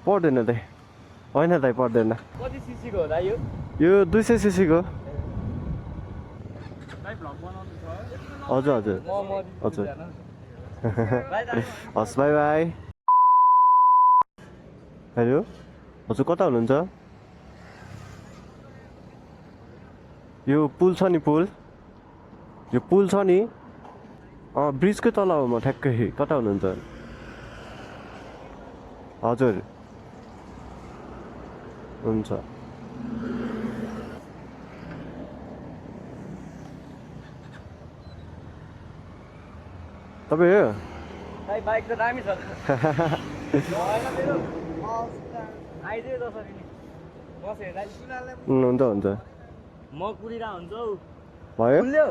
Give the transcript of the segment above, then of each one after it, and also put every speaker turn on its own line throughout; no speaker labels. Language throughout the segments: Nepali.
पर्दैन दाइ होइन दाइ पर्दैन
कति सीसी को होला यो
यो 200 सीसी को
दाइ भ्लग बनाउनु छ
हजुर हजुर हजुर हस् बाई बाई हेलो हजुर कता हुनुहुन्छ यो पुल छ नि पुल यो पुल छ नि ब्रिजकै तल हो म ठ्याक्कै कता हुनुहुन्छ हजुर हुन्छ तपाईँ हो
दाइ बाइक त दामी छ होइन मेरो आइदियो जसरी नि बसेँ दाइ
हुन्छ हुन्छ
म कुरिरा हुन्छ हौ
भयो
खुल्यो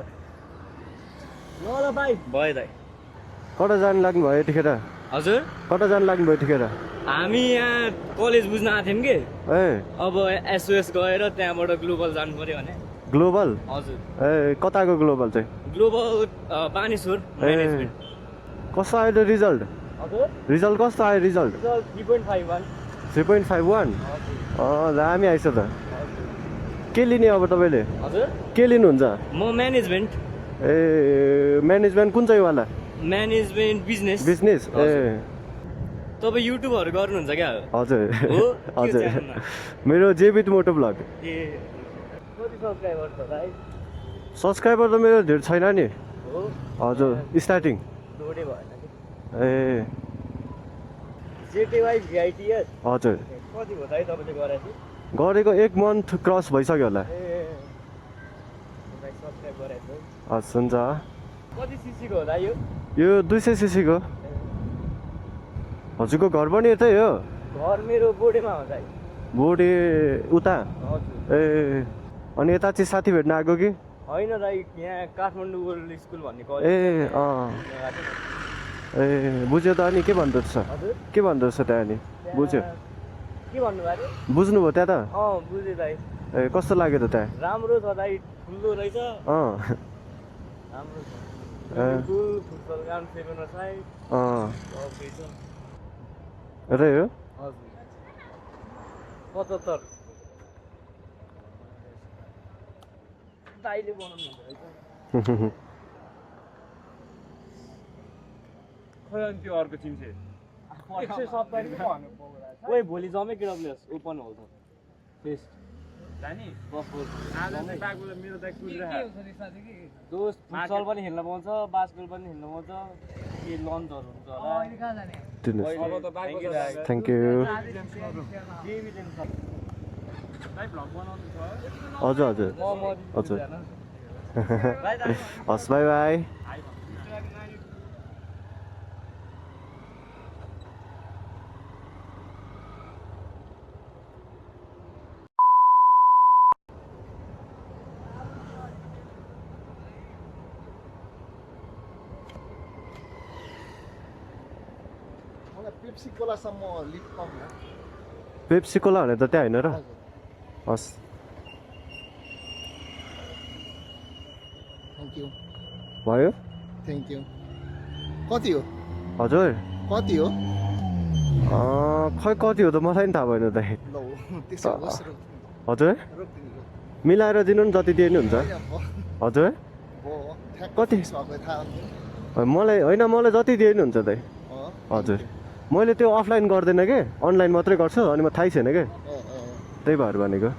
ल ल भाइ भयो दाइ
कता जानु लाग्नु भयो यतिखेर
हजुर
कता जानु लाग्नु भयो यतिखेर
हामी यहाँ कलेज बुझ्न आएको थियौँ कि
ए
अब एसओएस गएर त्यहाँबाट ग्लोबल जानु पर्यो भने
ग्लोबल
हजुर
ए कताको ग्लोबल चाहिँ
ग्लोबल पानीसुर म्यानेजमेन्ट
कस्तो आयो त रिजल्ट
हजुर
रिजल्ट कस्तो आयो रिजल्ट
3.51
3.51 दामी आइछ त के लिने अब तपाईँले
हजुर
के लिनुहुन्छ
म म्यानेजमेन्ट
ए म्यानेजमेन्ट कुन चाहिँ वाला
म्यानेजमेन्ट बिजनेस
बिजनेस ए
तपाईँ युट्युबहरू गर्नुहुन्छ क्या
हजुर
हो
हजुर मेरो जेबिट मोटो ब्लग
ए कति सब्सक्राइबर छ भाइ
सब्सक्राइबर त मेरो धेरै छैन नि
हो
हजुर स्टार्टिङ
लोडे भएन
ए
जेटीवाई भिआइटिएस
हजुर
कति हो दाइ तपाईँले गरेको
गरेको 1 मन्थ क्रस भइसक्यो होला
ए भाइ सब्सक्राइब गरेको
हस् हुन्छ
कति सीसीको होला यो
यो 200 सीसी को हजुरको घर पनि यतै हो
घर मेरो बोडेमा हो दाइ
बोडे उता
हजुर
ए अनि यता चाहिँ साथी भेट्न आएको कि
होइन दाइ यहाँ काठमाडौँ वर्ल्ड स्कुल भन्ने कलेज
ए ए बुझ्यो त अनि के भन्दो रहेछ
हजुर
के भन्दो रहेछ त्यहाँ अनि बुझ्यो
के भन्नुभयो अरे
बुझ्नुभयो त्यहाँ त
बुझेँ दाइ
ए कस्तो लाग्यो त त्यहाँ
राम्रो छ दाइ ठुलो रहेछ राम्रो छ फुल फुटबल ग्राउन्ड 7 साइड छ
यतै हो
हजुर 75 दाइले बनाउनु हुन्छ
खै अनि त्यो अर्को चिन्छे
170 ओए भोलि जम्मै केडब्ल्युएस ओपन हो त फेस्ट
जानी
बफर
आज चाहिँ बागुला मेरो दाइ कुदिरहेको
दोस्त फुटबल पनि खेल्न पाउँछ बास्केटबल पनि खेल्न पाउँछ के लन्चहरू हुन्छ होला
अब त बागुला
थ्याङ्क यू
दाइ भ्लग बनाउनु छ
हजुर हजुर हजुर हस् बाई बाई
पेप्सी कोलासम्म लिप कम न
पेप्सी कोला भने त त्यहाँ होइन र हस्
थ्याङ्क यू
भयो
थ्याङ्क यू कति हो
हजुर
कति हो
खै कति हो त मलाई नि थाहा भएन त
ल त्यसो होस्
हजुर
रोकिदिनु
मिलाएर दिनु नि जति दिए नि हुन्छ हजुर कति?
थाहा
मलाई होइन मलाई जति दिए नि हुन्छ त हजुर मैले त्यो अफलाइन गर्दैन कि अनलाइन मात्रै गर्छु अनि म थाहै छैन कि त्यही भएर भनेको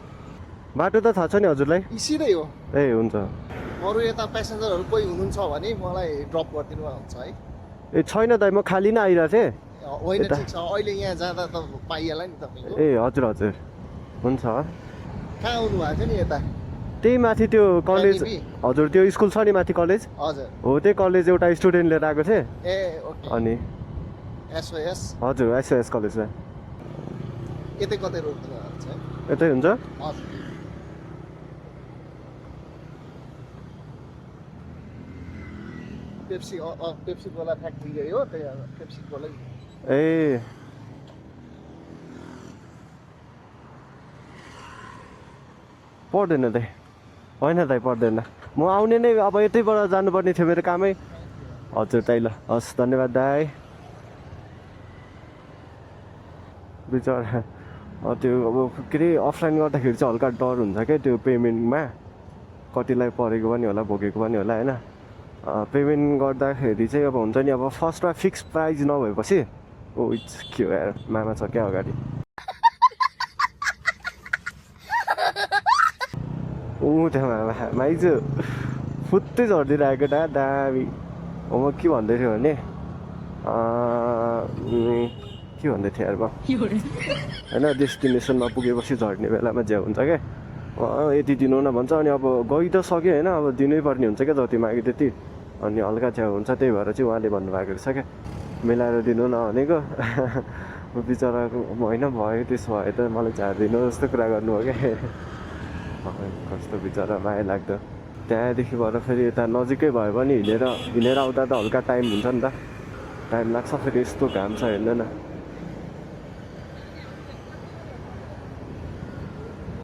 बाटो त थाहा छ नि हजुरलाई
सिधै हो
ए हुन्छ
अरू यता प्यासेन्जरहरू कोही हुनुहुन्छ भने मलाई ड्रप गरिदिनु हुन्छ है
ए छैन दाइ म खाली नै आइरहेको थिएँ
होइन ठिक छ अहिले यहाँ जाँदा त पाइहाल्यो नि तपाईँको
ए हजुर हजुर हुन्छ
कहाँ आउनु भएको थियो नि यता
त्यही माथि त्यो कलेज
कालिम्पोङ?
हजुर त्यो स्कुल छ नि माथि कलेज
हजुर
हो त्यही कलेज एउटा स्टुडेन्ट लिएर आएको थिएँ
ए ओके
अनि
एसओएस
हजुर एसओएस कलेजमा
यतै कतै रोक्नु भएको छ
यतै हुन्छ
हजुर पेप्सी पेप्सी कोला फ्याक्ट्री हो त्यही पेप्सी कोलै
ए पर्दैन दाइ होइन दाइ पर्दैन म आउने नै अब यतैबाट जानुपर्ने थियो मेरो कामै हजुर दाइ ल हस् धन्यवाद दाइ बिचरा त्यो अब के अरे अफलाइन गर्दाखेरि चाहिँ हल्का डर हुन्छ क्या त्यो पेमेन्टमा कतिलाई परेको पनि होला भोगेको पनि होला होइन पेमेन्ट गर्दाखेरि चाहिँ अब हुन्छ नि अब फर्स्टमा फिक्स प्राइस नभएपछि ओ इट्स के हो यार मामा छ क्या अगाडि त्यहाँ मामा माइजू फुत्तै झरिदिरहेको दामी म के भन्दै थियो भने के भन्दै थिएँ यार म होइन डेस्टिनेसनमा पुगेपछि झर्ने बेलामा जे हुन्छ क्या यति दिनु न भन्छ अनि अब गइ त सक्यो होइन अब दिनै पर्ने हुन्छ क्या जति माग्यो त्यति अनि हल्का छ्याउ हुन्छ त्यही भएर चाहिँ उहाँले भन्नुभएको रहेछ क्या मिलाएर दिनु न भनेको बिचराको होइन भयो त्यसो भए त मलाई झारिदिनु जस्तो कुरा गर्नु हो क्या कस्तो बिचरा माया लाग्दो त्यहाँदेखि भएर फेरि यता नजिकै भयो भने हिँडेर आउँदा त हल्का टाइम हुन्छ नि त टाइम लाग्छ फेरि यस्तो घाम छ हेर्दैन